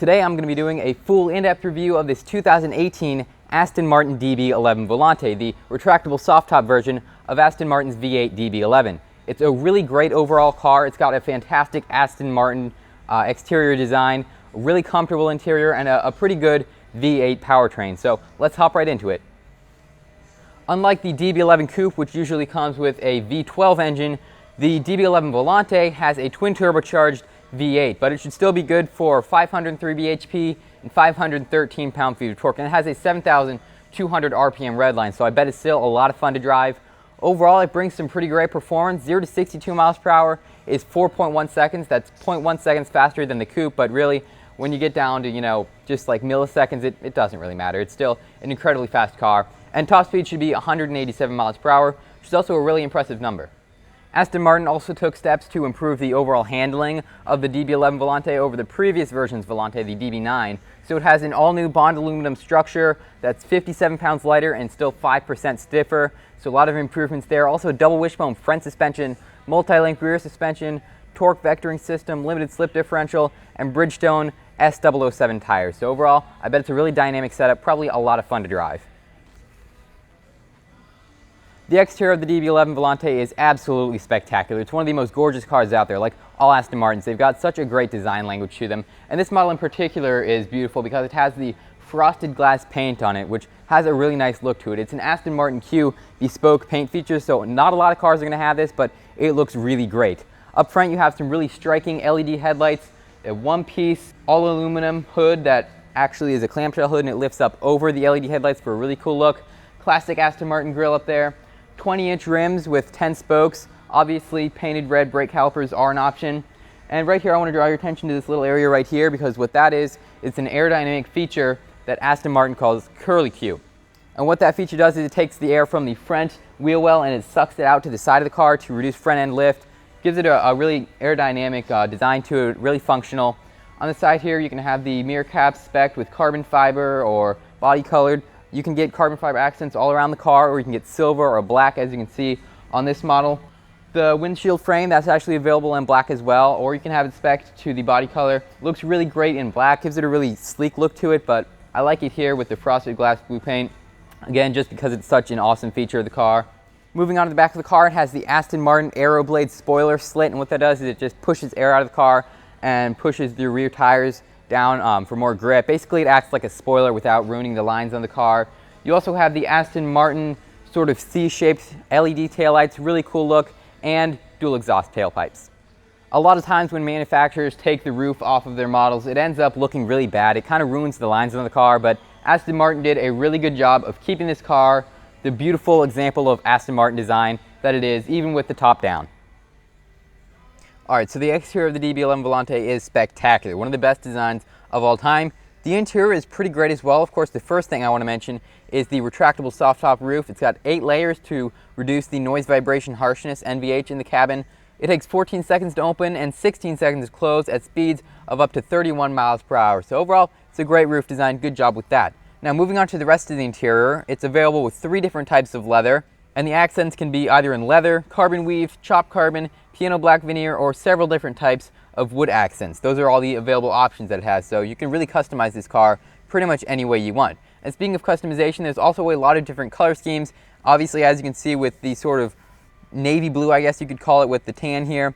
Today I'm going to be doing a full in-depth review of this 2018 Aston Martin DB11 Volante, the retractable soft top version of Aston Martin's V8 DB11. It's a really great overall car. It's got a fantastic Aston Martin exterior design, a really comfortable interior, and a pretty good V8 powertrain. So let's hop right into it. Unlike the DB11 Coupe, which usually comes with a V12 engine, the DB11 Volante has a twin turbocharged V8, but it should still be good for 503 bhp and 513 pound-feet of torque, and it has a 7,200 RPM redline, so I bet it's still a lot of fun to drive. Overall, it brings some pretty great performance. 0 to 62 miles per hour is 4.1 seconds. That's 0.1 seconds faster than the Coupe, but really, when you get down to, just like milliseconds, it doesn't really matter. It's still an incredibly fast car, and top speed should be 187 miles per hour, which is also a really impressive number. Aston Martin also took steps to improve the overall handling of the DB11 Volante over the previous version's Volante, the DB9. So it has an all-new bond aluminum structure that's 57 pounds lighter and still 5% stiffer. So a lot of improvements there. Also a double wishbone front suspension, multi-link rear suspension, torque vectoring system, limited slip differential, and Bridgestone S007 tires. So overall, I bet it's a really dynamic setup, probably a lot of fun to drive. The exterior of the DB11 Volante is absolutely spectacular. It's one of the most gorgeous cars out there, like all Aston Martins. They've got such a great design language to them. And this model in particular is beautiful because it has the frosted glass paint on it, which has a really nice look to it. It's an Aston Martin Q bespoke paint feature, so not a lot of cars are going to have this, but it looks really great. Up front, you have some really striking LED headlights, a one-piece all-aluminum hood that actually is a clamshell hood, and it lifts up over the LED headlights for a really cool look. Classic Aston Martin grille up there. 20-inch rims with 10 spokes. Obviously, painted red brake calipers are an option. And right here, I want to draw your attention to this little area right here, because what that is, it's an aerodynamic feature that Aston Martin calls Curlicue. And what that feature does is it takes the air from the front wheel well and it sucks it out to the side of the car to reduce front end lift. Gives it a really aerodynamic design to it, really functional. On the side here, you can have the mirror caps specced with carbon fiber or body colored. You can get carbon fiber accents all around the car, or you can get silver or black, as you can see on this model. The windshield frame, that's actually available in black as well, or you can have it spec'd to the body color. Looks really great in black, gives it a really sleek look to it, but I like it here with the frosted glass blue paint. Again, just because it's such an awesome feature of the car. Moving on to the back of the car, it has the Aston Martin Aeroblade spoiler slit, and what that does is it just pushes air out of the car and pushes the rear tires down for more grip. Basically, it acts like a spoiler without ruining the lines on the car. You also have the Aston Martin sort of C-shaped LED taillights, really cool look, and dual exhaust tailpipes. A lot of times when manufacturers take the roof off of their models, it ends up looking really bad. It kind of ruins the lines on the car, but Aston Martin did a really good job of keeping this car the beautiful example of Aston Martin design that it is, even with the top down. Alright, so the exterior of the DB11 Volante is spectacular, one of the best designs of all time. The interior is pretty great as well. Of course, the first thing I want to mention is the retractable soft top roof. It's got 8 layers to reduce the noise, vibration, harshness, NVH in the cabin. It takes 14 seconds to open and 16 seconds to close at speeds of up to 31 miles per hour. So overall, it's a great roof design. Good job with that. Now moving on to the rest of the interior, it's available with 3 different types of leather, and the accents can be either in leather, carbon weave, chopped carbon, piano black veneer, or several different types of wood accents. Those are all the available options that it has, so you can really customize this car pretty much any way you want. And speaking of customization, there's also a lot of different color schemes. Obviously, as you can see with the sort of navy blue, I guess you could call it, with the tan here.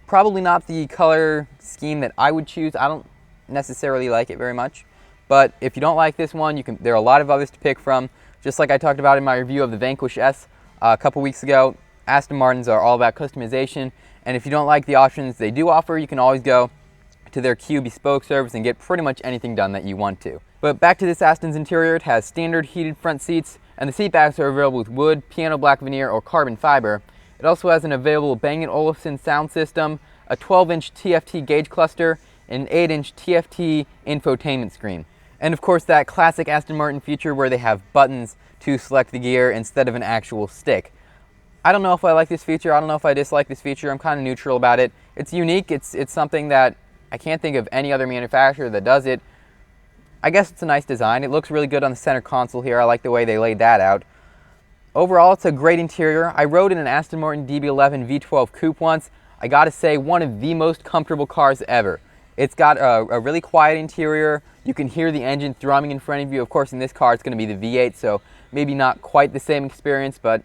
Probably not the color scheme that I would choose. I don't necessarily like it very much. But if you don't like this one, there are a lot of others to pick from. Just like I talked about in my review of the Vanquish S a couple weeks ago, Aston Martins are all about customization. And if you don't like the options they do offer, you can always go to their Q bespoke service and get pretty much anything done that you want to. But back to this Aston's interior, it has standard heated front seats, and the seat backs are available with wood, piano black veneer, or carbon fiber. It also has an available Bang & Olufsen sound system, a 12-inch TFT gauge cluster, and an 8-inch TFT infotainment screen. And of course, that classic Aston Martin feature where they have buttons to select the gear instead of an actual stick. I don't know if I like this feature. I don't know if I dislike this feature. I'm kind of neutral about it. It's unique. It's something that I can't think of any other manufacturer that does it. I guess it's a nice design. It looks really good on the center console here. I like the way they laid that out. Overall, it's a great interior. I rode in an Aston Martin DB11 V12 Coupe once. I gotta say, one of the most comfortable cars ever. It's got a really quiet interior. You can hear the engine thrumming in front of you. Of course, in this car, it's going to be the V8, so maybe not quite the same experience, but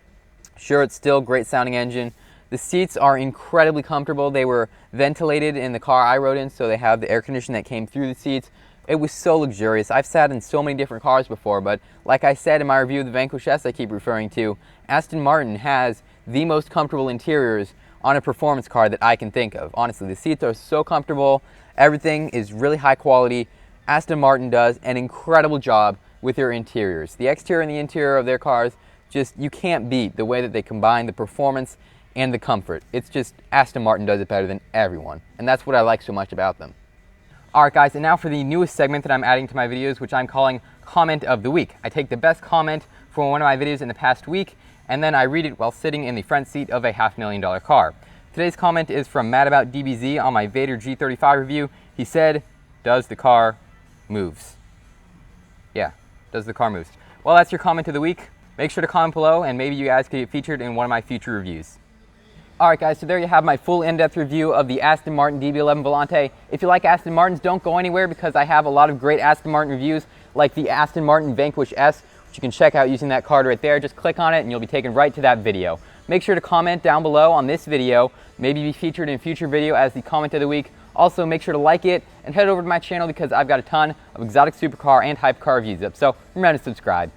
sure, it's still a great sounding engine. The seats are incredibly comfortable. They were ventilated in the car I rode in, so they have the air conditioning that came through the seats. It was so luxurious. I've sat in so many different cars before, but like I said in my review of the Vanquish S I keep referring to, Aston Martin has the most comfortable interiors on a performance car that I can think of. Honestly, the seats are so comfortable. Everything is really high quality. Aston Martin does an incredible job with their interiors. The exterior and the interior of their cars, just, you can't beat the way that they combine the performance and the comfort. It's just, Aston Martin does it better than everyone, and that's what I like so much about them. Alright guys, and now for the newest segment that I'm adding to my videos, which I'm calling Comment of the Week. I take the best comment from one of my videos in the past week, and then I read it while sitting in the front seat of a $500,000 car. Today's comment is from Matt About DBZ on my Vader G35 review. He said, "Does the car moves?" Yeah, does the car moves? Well, that's your comment of the week. Make sure to comment below, and maybe you guys could get featured in one of my future reviews. Alright guys, so there you have my full in-depth review of the Aston Martin DB11 Volante. If you like Aston Martins, don't go anywhere because I have a lot of great Aston Martin reviews, like the Aston Martin Vanquish S, which you can check out using that card right there. Just click on it and you'll be taken right to that video. Make sure to comment down below on this video, maybe be featured in a future video as the comment of the week. Also, make sure to like it and head over to my channel because I've got a ton of exotic supercar and hypercar reviews up, so remember to subscribe.